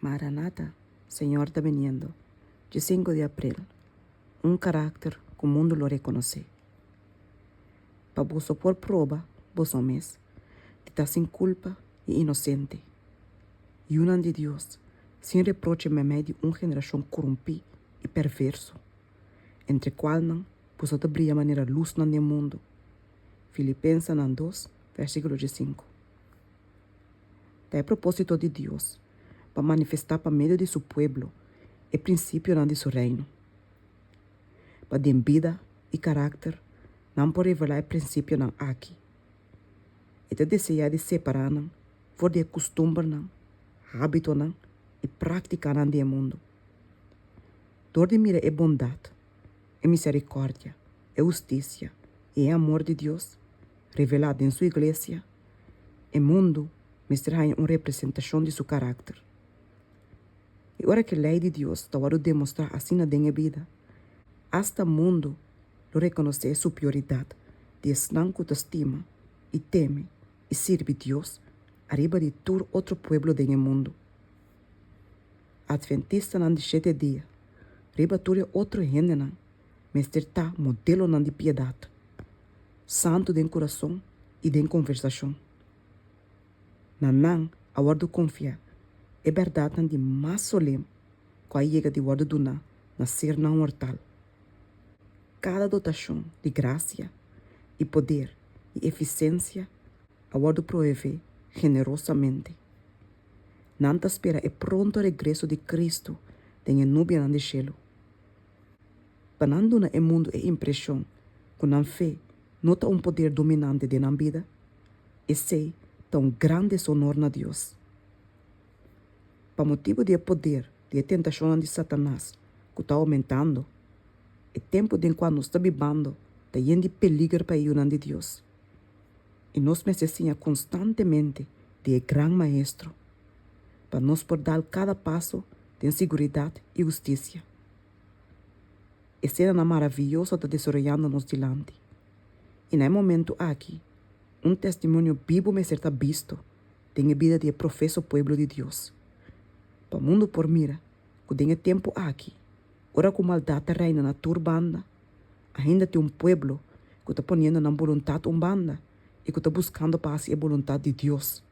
Maranata, Señor está viniendo. De 5 de abril, un carácter que o mundo lo reconoce. Para vos por prueba, vos hombres, que está sin culpa e inocente. Y una de Dios, sin reproche en medio de una generación corrompida y perverso, entre cual não vos te brilla manera luz no mundo. Filipenses 2, versículo 5. É propósito de Deus para manifestar para meio de seu pueblo o princípio de seu reino. Para dar vida e caráter, não por revelar o princípio não aqui. E te desejar de separar não, for de costume não, hábito não e prática não do mundo. Dor de mira é bondade, é misericórdia, é justiça e é amor de Deus revelado em sua igreja. O mundo mostra uma representação de seu caráter. E ora que a lei de Deus está a demonstrar assim na minha vida, hasta o mundo lo reconhece sua prioridade de estar com estima e teme e serve Deus arriba de todo outro pueblo do mundo. Adventista não de 7 dias, arriba todo outro gente não, mostrar modelo não de piedade, santo de coração e de conversação. Não a guardo confiar, é verdade de mais solene, quando chega de guardo do nascer não mortal. Cada dotação de graça e poder e eficiência a guardo provee generosamente. Não te espera o pronto regresso de Cristo em nuvem de cielo. Panando no mundo a impressão que não fé nota poder dominante de na vida, e sei tão grande sonor na Deus. Para motivo de poder de tentação de Satanás que está aumentando, o tempo de quando está vivendo está indo peligro para o de Deus. E nós necessitamos constantemente de grande maestro para nos por dar cada passo de segurança e justiça. E será maravilhoso está desarrollando-nos dilante. E no momento aqui, testemunho vivo me será visto tem a vida de professo pueblo de Deus. Para o mundo por mira, que tem tempo aqui, ora com maldade reina na turbanda, ainda tem pueblo que está ponendo na vontade banda e que está buscando paz e a vontade de Deus.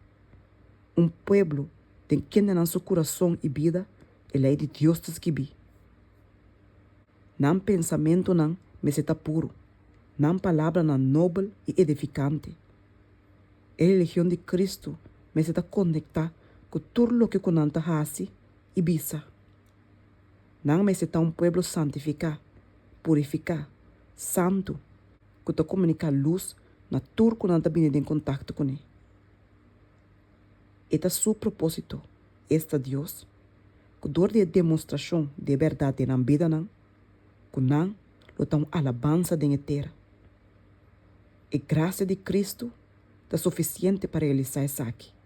Pueblo tem quem na seu coração e vida a lei de Deus te escrevi. Não pensamento não me está puro, não palavra não nobre e edificante. A religião de Cristo me está conectar com tudo o que conanta hace e bisa. Não me está pueblo santificar, purificar, santo, que está comunicar luz na tudo que não está vindo em contato com ele. Este é seu propósito, esta Deus, que dor de demonstração de verdade na vida não, que não lo tão alabança de terra. E graça de Cristo é suficiente para realizar isso aqui.